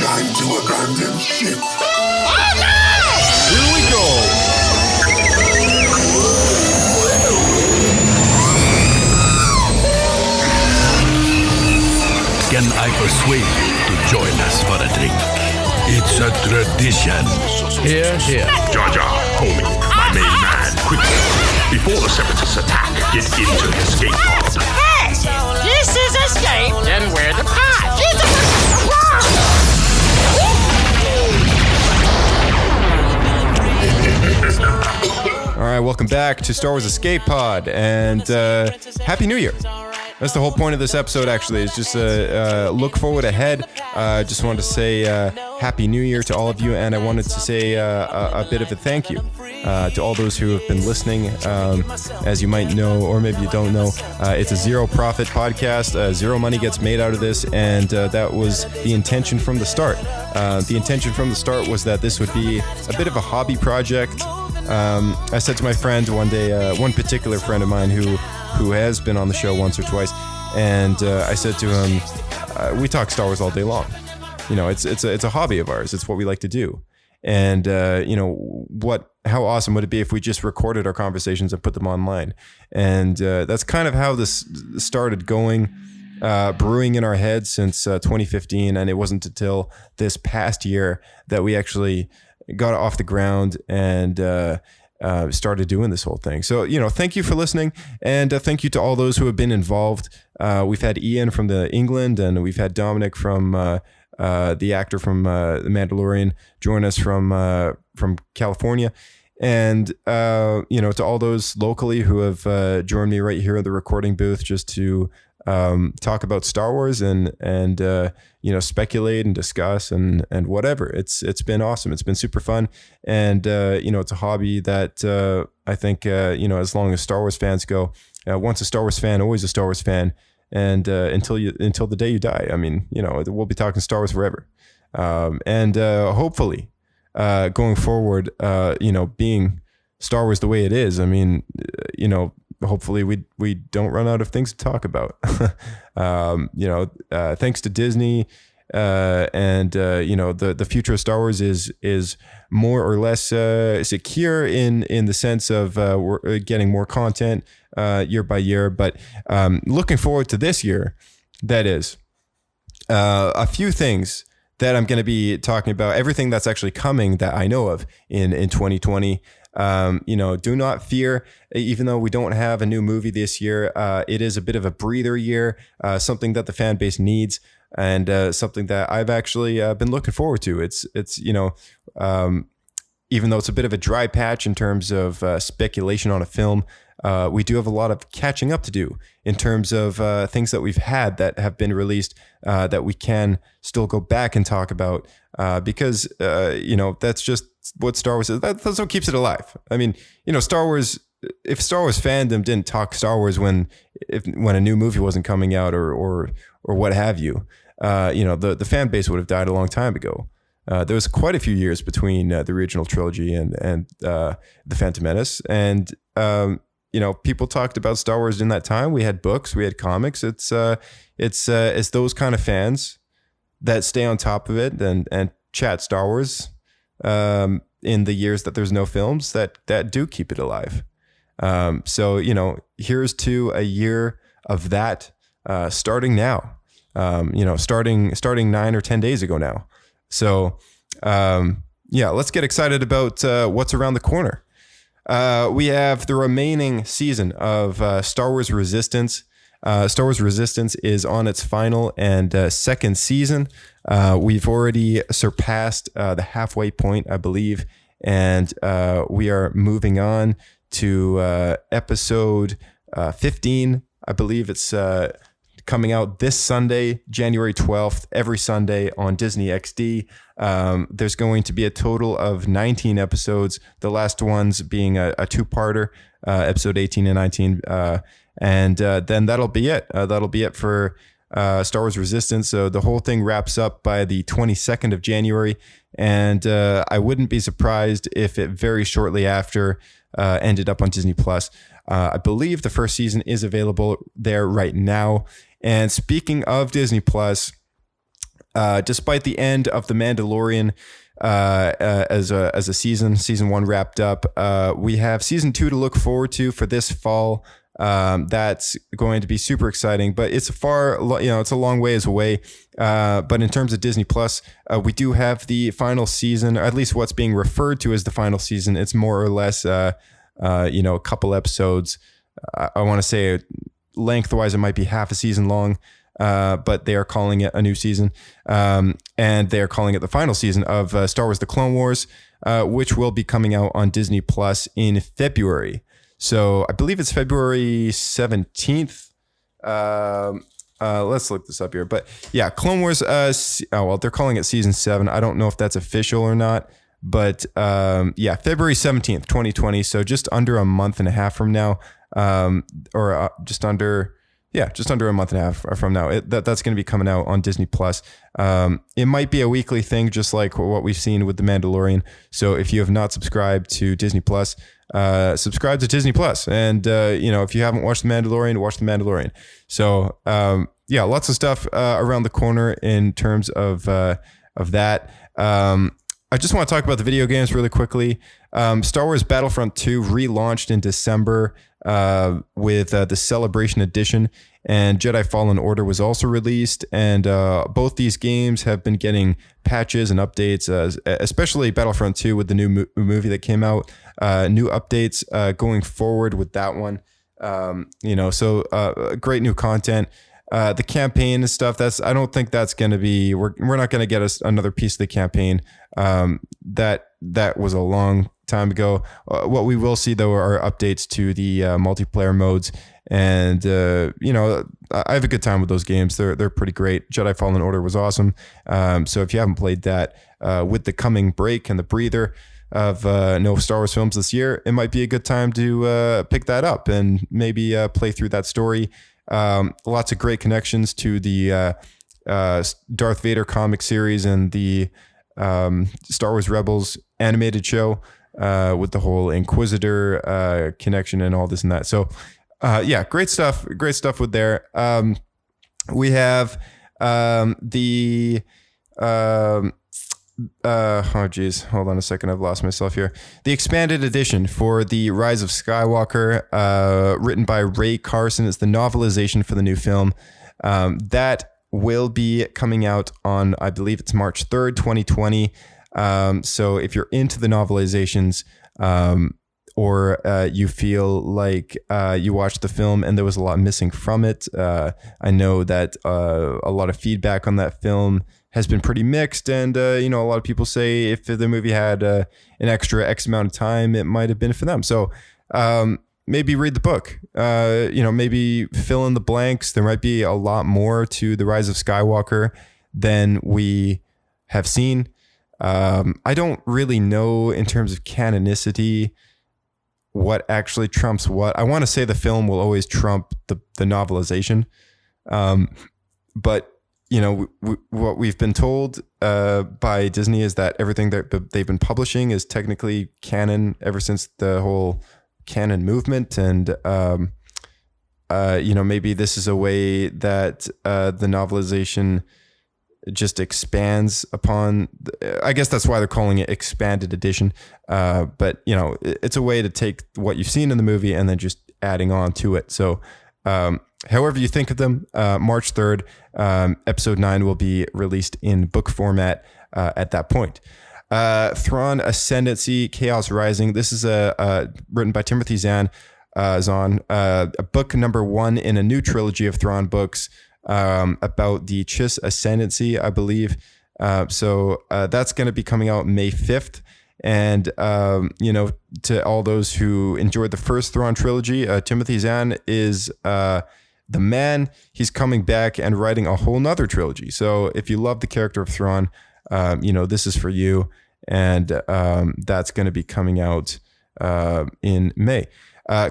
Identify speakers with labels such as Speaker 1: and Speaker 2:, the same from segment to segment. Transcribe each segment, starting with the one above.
Speaker 1: time to abandon ship.
Speaker 2: Oh no!
Speaker 3: Here we go!
Speaker 4: Can I persuade you to join us for a drink? It's a tradition.
Speaker 3: Here, here.
Speaker 1: Jar Jar, homie, my main man, quickly. Before the Separatists attack, get into the escape pod.
Speaker 2: Hey! This is escape, then we're the pod.
Speaker 3: All right, welcome back to Star Wars Escape Pod, and Happy New Year. That's the whole point of this episode, actually, is just look forward ahead. Just wanted to say Happy New Year to all of you, and I wanted to say a bit of a thank you to all those who have been listening. As you might know, or maybe you don't know, it's a zero-profit podcast. Zero money gets made out of this, and that was the intention from the start. The intention from the start was that this would be a bit of a hobby project. I said to my friend one day, one particular friend of mine who has been on the show once or twice, and I said to him, we talk Star Wars all day long. You know, it's a hobby of ours. It's what we like to do. And you know, how awesome would it be if we just recorded our conversations and put them online? And that's kind of how this started going, brewing in our heads since 2015. And it wasn't until this past year that we actually got off the ground and started doing this whole thing. So, you know, thank you for listening, and thank you to all those who have been involved. We've had Ian from England, and we've had Dominic from the actor from The Mandalorian join us from California, and you know, to all those locally who have joined me right here in the recording booth just to talk about Star Wars and you know, speculate and discuss and whatever. It's been awesome. It's been super fun, and you know, it's a hobby that I think you know, as long as Star Wars fans go, once a Star Wars fan, always a Star Wars fan, and until the day you die. I mean, you know, we'll be talking Star Wars forever, and hopefully going forward, you know, being Star Wars the way it is. I mean, you know, hopefully we don't run out of things to talk about. You know, thanks to Disney, and you know, the future of Star Wars is more or less secure in the sense of we're getting more content year by year. But looking forward to this year, that is a few things that I'm going to be talking about. Everything that's actually coming that I know of in 2020. You know, do not fear, even though we don't have a new movie this year, it is a bit of a breather year, something that the fan base needs, and something that I've actually been looking forward to. It's you know, even though it's a bit of a dry patch in terms of speculation on a film, we do have a lot of catching up to do in terms of things that we've had that have been released that we can still go back and talk about, because you know, that's just what Star Wars is. That's what keeps it alive. I mean, you know, Star Wars, if Star Wars fandom didn't talk Star Wars when a new movie wasn't coming out or what have you, you know, the fan base would have died a long time ago. There was quite a few years between the original trilogy and the Phantom Menace, and you know, people talked about Star Wars in that time. We had books, we had comics. It's those kind of fans that stay on top of it and chat Star Wars in the years that there's no films that do keep it alive. So, you know, here's to a year of that starting now. You know, starting 9 or 10 days ago now. So, yeah, let's get excited about what's around the corner. We have the remaining season of Star Wars Resistance. Star Wars Resistance is on its final and second season. We've already surpassed the halfway point, I believe, and we are moving on to episode 15. I believe it's coming out this Sunday, January 12th, every Sunday on Disney XD. There's going to be a total of 19 episodes, the last ones being a two-parter, episode 18 and 19. And then that'll be it. That'll be it for Star Wars Resistance. So the whole thing wraps up by the 22nd of January. And I wouldn't be surprised if it very shortly after ended up on Disney Plus. I believe the first season is available there right now. And speaking of Disney Plus, Despite the end of The Mandalorian as a season 1 wrapped up, we have season 2 to look forward to for this fall. That's going to be super exciting, but it's it's a long ways away. But in terms of Disney Plus, we do have the final season, or at least what's being referred to as the final season. It's more or less, a couple episodes. I want to say lengthwise, it might be half a season long. But they are calling it a new season, and they are calling it the final season of Star Wars: The Clone Wars, which will be coming out on Disney Plus in February. So I believe it's February 17th. Let's look this up here. But yeah, Clone Wars. They're calling it season 7. I don't know if that's official or not. But February 17th, 2020. So just under a month and a half from now, just under a month and a half from now. That's going to be coming out on Disney Plus. It might be a weekly thing, just like what we've seen with The Mandalorian. So if you have not subscribed to Disney Plus, subscribe to Disney Plus. And if you haven't watched The Mandalorian, watch The Mandalorian. So lots of stuff around the corner in terms of that. I just want to talk about the video games really quickly. Star Wars Battlefront 2 relaunched in December with the Celebration Edition, and Jedi Fallen Order was also released. And both these games have been getting patches and updates, especially Battlefront 2 with the new movie that came out. New updates going forward with that one. Great new content. The campaign and stuff, I don't think that's going to be, we're not going to get another piece of the campaign. That was a long time ago. What we will see though are updates to the multiplayer modes, and I have a good time with those games. They're pretty great. Jedi Fallen Order was awesome. So if you haven't played that, with the coming break and the breather of no Star Wars films this year, it might be a good time to pick that up and maybe play through that story. Lots of great connections to the Darth Vader comic series and the Star Wars Rebels animated show, with the whole Inquisitor connection and all this and that. So great stuff with there. We have hold on a second, I've lost myself here. The expanded edition for The Rise of Skywalker, written by Ray Carson. It's the novelization for the new film. That will be coming out on, I believe it's March 3rd, 2020. So if you're into the novelizations, or you feel like you watched the film and there was a lot missing from it, I know that a lot of feedback on that film has been pretty mixed, and a lot of people say if the movie had an extra X amount of time, it might have been for them. So maybe read the book, maybe fill in the blanks. There might be a lot more to The Rise of Skywalker than we have seen. I don't really know in terms of canonicity what actually trumps what. I want to say the film will always trump the novelization, but what we've been told by Disney is that everything that they've been publishing is technically canon ever since the whole canon movement. And, maybe this is a way that the novelization just expands upon. I guess that's why they're calling it expanded edition. But, it's a way to take what you've seen in the movie and then just adding on to it. So, however you think of them, March 3rd, episode 9 will be released in book format at that point. Thrawn Ascendancy, Chaos Rising. This is written by Timothy Zahn, a book number 1 in a new trilogy of Thrawn books about the Chiss Ascendancy, I believe. So that's going to be coming out May 5th. And, to all those who enjoyed the first Thrawn trilogy, Timothy Zahn is the man. He's coming back and writing a whole nother trilogy. So if you love the character of Thrawn, this is for you. And that's going to be coming out in May.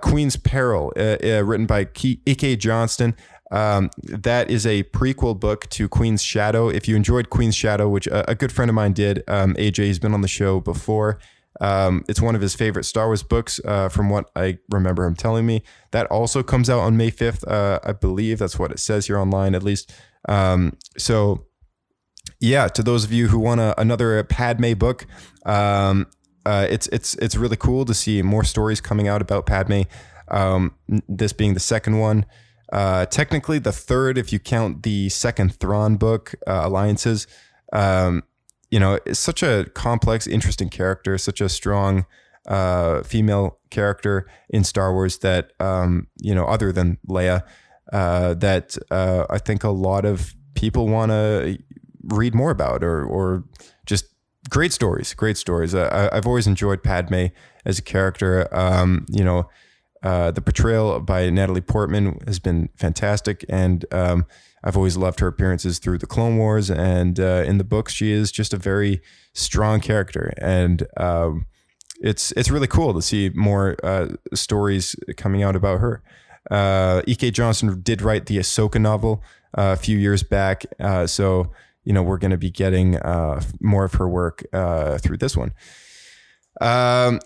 Speaker 3: Queen's Peril, written by E.K. Johnston. That is a prequel book to Queen's Shadow. If you enjoyed Queen's Shadow, which a good friend of mine did, AJ, he's been on the show before. It's one of his favorite Star Wars books, from what I remember him telling me. That also comes out on May 5th. I believe that's what it says here online, at least. So yeah, to those of you who want another Padme book, it's really cool to see more stories coming out about Padme. This being the second one, technically the third if you count the second Thrawn book, Alliances. It's such a complex, interesting character, such a strong female character in Star Wars that other than Leia, that I think a lot of people want to read more about, or just great stories. I've always enjoyed Padme as a character. The portrayal by Natalie Portman has been fantastic, and I've always loved her appearances through the Clone Wars, and in the books she is just a very strong character, and it's really cool to see more stories coming out about her. E.K. Johnston did write the Ahsoka novel a few years back, so we're going to be getting more of her work through this one.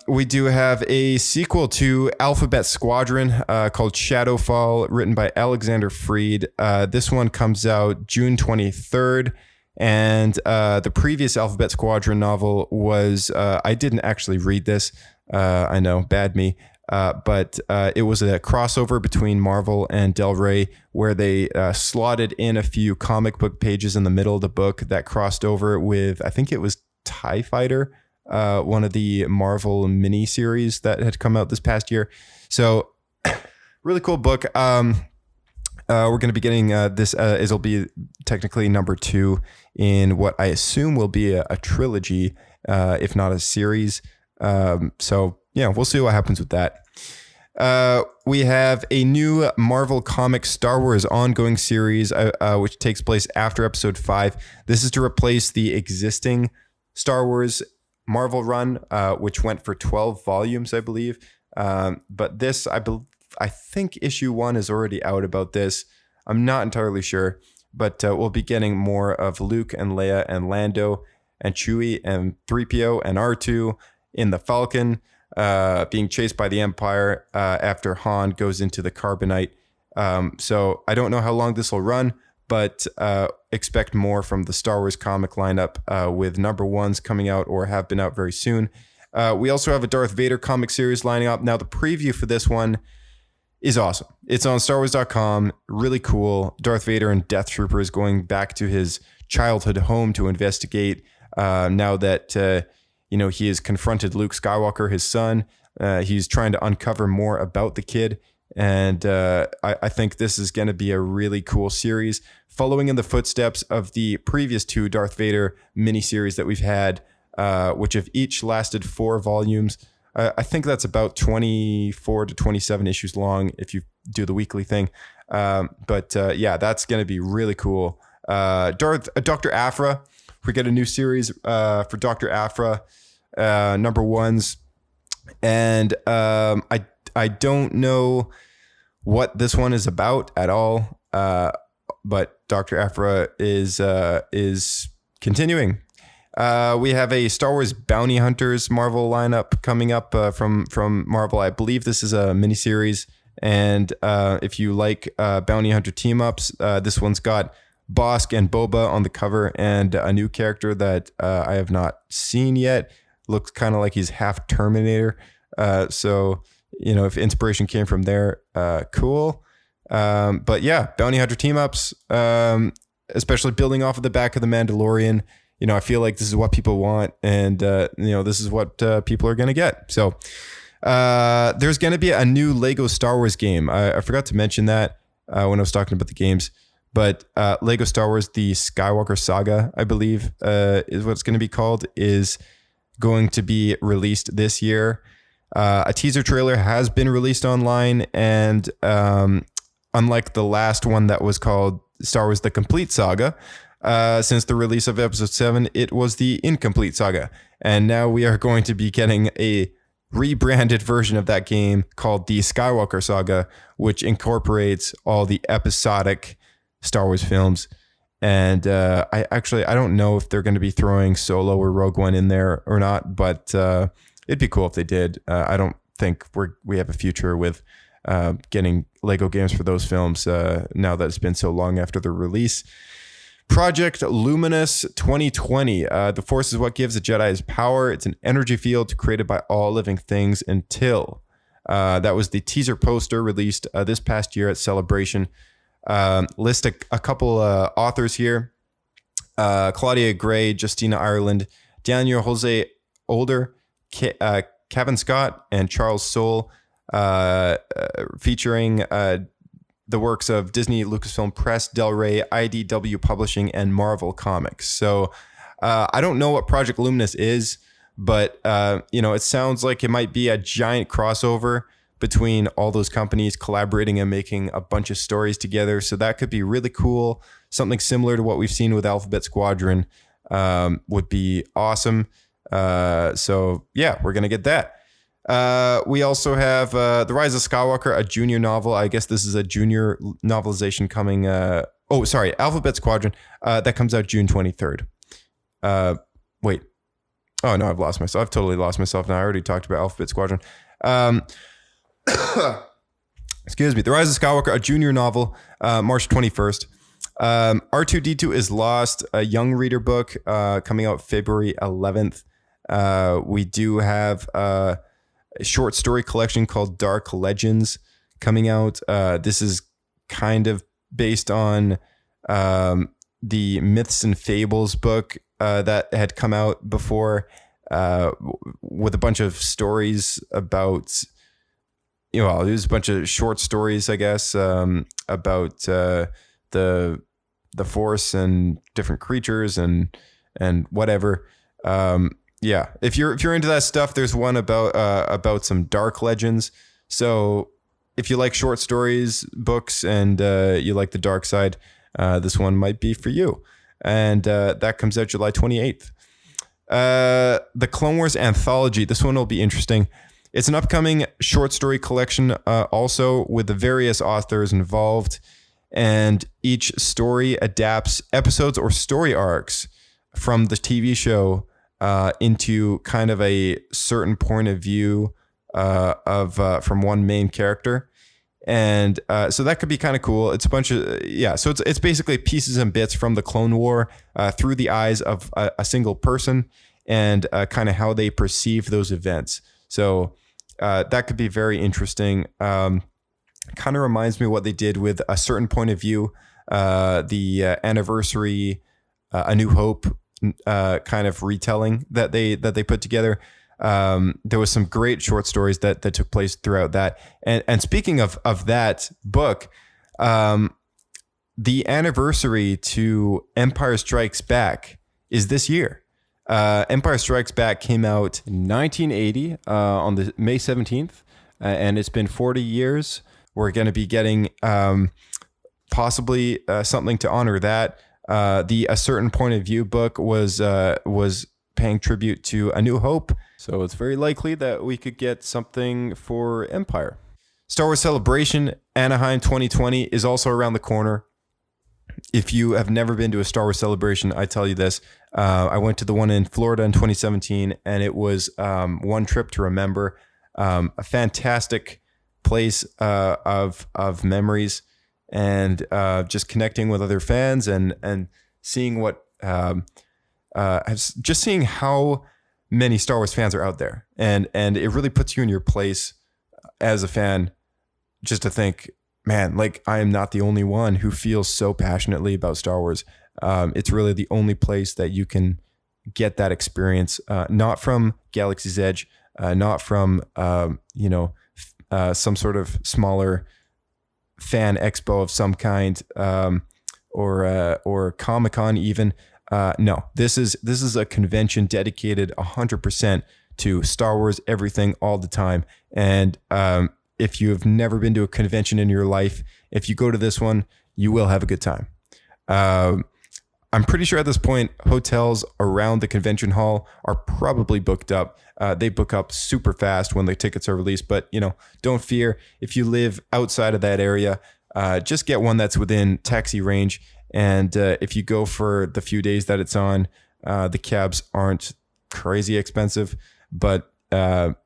Speaker 3: We do have a sequel to Alphabet Squadron called Shadowfall, written by Alexander Freed. This one comes out June 23rd. And the previous Alphabet Squadron novel was, I didn't actually read this. I know, bad me. But it was a crossover between Marvel and Del Rey, where they slotted in a few comic book pages in the middle of the book that crossed over with, I think it was TIE Fighter, one of the Marvel mini series that had come out this past year. So really cool book. We're going to be getting this. It'll be technically number 2 in what I assume will be a trilogy, if not a series. So yeah, we'll see what happens with that. We have a new Marvel Comics Star Wars ongoing series, which takes place after Episode 5. This is to replace the existing Star Wars Marvel run, which went for 12 volumes, I believe. But this, I think issue 1 is already out about this. I'm not entirely sure, but we'll be getting more of Luke and Leia and Lando and Chewie and 3PO and R2 in the Falcon, being chased by the Empire after Han goes into the Carbonite. So I don't know how long this will run, but expect more from the Star Wars comic lineup with number 1s coming out or have been out very soon. We also have a Darth Vader comic series lining up. Now, the preview for this one is awesome. It's on StarWars.com. Really cool. Darth Vader and Death Troopers going back to his childhood home to investigate now that he has confronted Luke Skywalker, his son. He's trying to uncover more about the kid. And I think this is going to be a really cool series, following in the footsteps of the previous 2 Darth Vader miniseries that we've had, which have each lasted 4 volumes. I think that's about 24 to 27 issues long if you do the weekly thing. But that's going to be really cool. Dr. Aphra, we get a new series for Dr. Aphra, number 1s. And I don't know what this one is about at all, but Dr. Aphra is continuing. We have a Star Wars Bounty Hunters Marvel lineup coming up from Marvel. I believe this is a miniseries, and if you like Bounty Hunter team-ups, this one's got Bosk and Boba on the cover, and a new character that I have not seen yet. Looks kind of like he's half Terminator. So, if inspiration came from there, cool. But yeah, Bounty Hunter team-ups, especially building off of the back of The Mandalorian. I feel like this is what people want, and this is what people are going to get. So there's going to be a new Lego Star Wars game. I forgot to mention that when I was talking about the games, but Lego Star Wars, the Skywalker Saga, I believe is what it's going to be called, is going to be released this year. A teaser trailer has been released online, and unlike the last one that was called Star Wars The Complete Saga, since the release of Episode 7, it was the Incomplete Saga. And now we are going to be getting a rebranded version of that game called the Skywalker Saga, which incorporates all the episodic Star Wars films. And I don't know if they're going to be throwing Solo or Rogue One in there or not, but it'd be cool if they did. I don't think we have a future with getting Lego games for those films now that it's been so long after the release. Project Luminess 2020. The Force is what gives the Jedi his power. It's an energy field created by all living things until. That was the teaser poster released this past year at Celebration. List a couple authors here. Claudia Gray, Justina Ireland, Daniel Jose Older, Kevin Scott, and Charles Soule, featuring the works of Disney, Lucasfilm Press, Del Rey, IDW Publishing, and Marvel Comics. So I don't know what Project Luminous is, but it sounds like it might be a giant crossover between all those companies collaborating and making a bunch of stories together. So that could be really cool. Something similar to what we've seen with Alphabet Squadron would be awesome. So yeah, we're going to get that. We also have The Rise of Skywalker, a junior novel. I guess this is a junior novelization coming. Alphabet Squadron. That comes out June 23rd. Wait. Oh, no, I've lost myself. I've totally lost myself now. I already talked about Alphabet Squadron. Excuse me. The Rise of Skywalker, a junior novel, March 21st. R2-D2 is Lost, a young reader book coming out February 11th. We do have a short story collection called Dark Legends coming out. This is kind of based on the Myths and Fables book that had come out before, with a bunch of stories about, there's a bunch of short stories, I guess, about the Force and different creatures and whatever. Yeah, if you're into that stuff, there's one about some Dark Legends. So if you like short stories, books, and you like the dark side, this one might be for you. And that comes out July 28th. The Clone Wars Anthology. This one will be interesting. It's an upcoming short story collection, also with the various authors involved. And each story adapts episodes or story arcs from the TV show into kind of a certain point of view from one main character. And so that could be kind of cool. It's a bunch of, so it's basically pieces and bits from the Clone War through the eyes of a single person and kind of how they perceive those events. So that could be very interesting. Kind of reminds me of what they did with A Certain Point of View, the anniversary, A New Hope kind of retelling that they put together. There was some great short stories that took place throughout that. And speaking of that book, the anniversary to Empire Strikes Back is this year. Empire Strikes Back came out 1980 on the May 17th, and it's been 40 years. We're going to be getting possibly something to honor that. The A Certain Point of View book was paying tribute to A New Hope. So it's very likely that we could get something for Empire. Star Wars Celebration Anaheim 2020 is also around the corner. If you have never been to a Star Wars Celebration, I tell you this. I went to the one in Florida in 2017, and it was one trip to remember. A fantastic place of memories, and just connecting with other fans and seeing what just seeing how many Star Wars fans are out there, and it really puts you in your place as a fan, just to think, man, like I am not the only one who feels so passionately about Star Wars. It's really the only place that you can get that experience, not from Galaxy's Edge, not from some sort of smaller fan expo of some kind, or Comic-Con even. No, this is a convention dedicated 100% to Star Wars, everything, all the time. And if you have never been to a convention in your life, if you go to this one, you will have a good time. I'm pretty sure at this point, hotels around the convention hall are probably booked up. They book up super fast when the tickets are released, but don't fear. If you live outside of that area, just get one that's within taxi range. And if you go for the few days that it's on, the cabs aren't crazy expensive, but the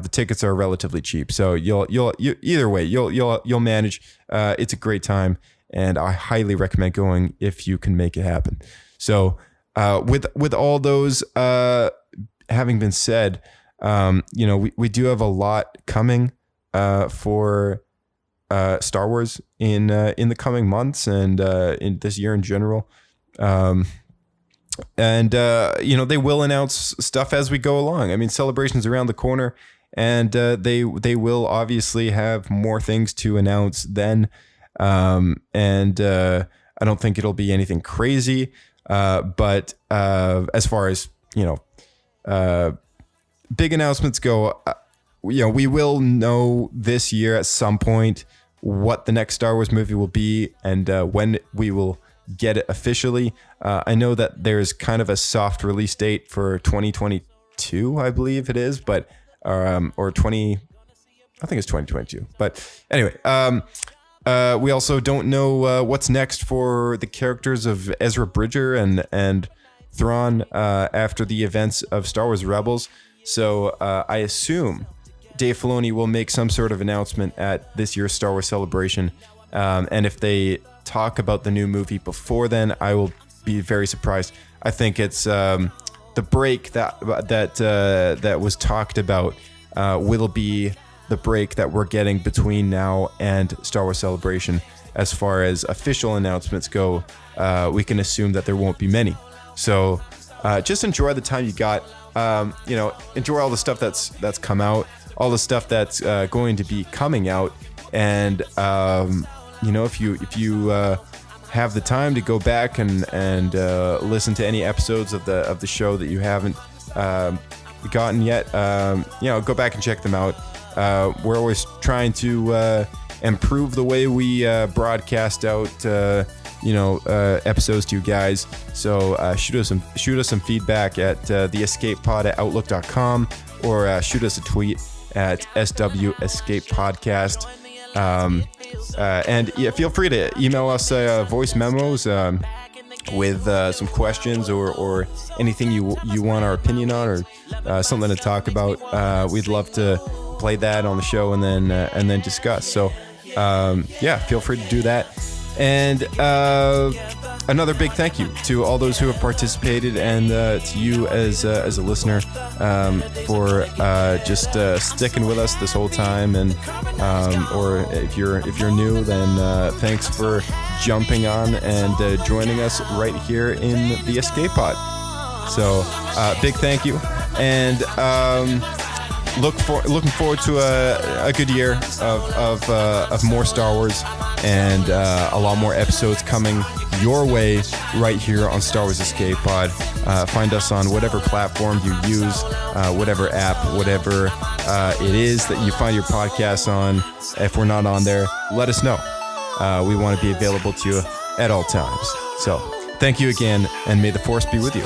Speaker 3: tickets are relatively cheap. So you'll either way, you'll manage. It's a great time. and I highly recommend going if you can make it happen. So with all those having been said, we do have a lot coming for Star Wars in the coming months and in this year in general. They will announce stuff as we go along. I mean, Celebration's around the corner, and they will obviously have more things to announce then. I don't think it'll be anything crazy. But as far as big announcements go, we will know this year at some point what the next Star Wars movie will be and when we will get it officially. I know that there's kind of a soft release date for 2022, I believe it is, but I think it's 2022. But anyway, we also don't know what's next for the characters of Ezra Bridger and Thrawn after the events of Star Wars Rebels. So I assume Dave Filoni will make some sort of announcement at this year's Star Wars Celebration. And if they talk about the new movie before then, I will be very surprised. I think it's the break that was talked about will be the break that we're getting between now and Star Wars Celebration. As far as official announcements go, we can assume that there won't be many. So just enjoy the time you got. Enjoy all the stuff that's come out, all the stuff that's going to be coming out, and if you have the time to go back and listen to any episodes of the show that you haven't gotten yet, go back and check them out. We're always trying to improve the way we broadcast out episodes to you guys. So shoot us some feedback at theescapepod@outlook.com, or shoot us a tweet at SWEscapePodcast. Feel free to email us voice memos with some questions or anything you want our opinion on, or something to talk about. We'd love to play that on the show and then discuss. So feel free to do that. And another big thank you to all those who have participated, and to you as a listener for just sticking with us this whole time. And or if you're new, then thanks for jumping on and joining us right here in the Escape Pod. So big thank you, and looking forward to a good year of more Star Wars, and a lot more episodes coming your way right here on Star Wars Escape Pod. Find us on whatever platform you use, whatever app, whatever it is that you find your podcasts on. If we're not on there, let us know. We want to be available to you at all times. So thank you again, and may the Force be with you.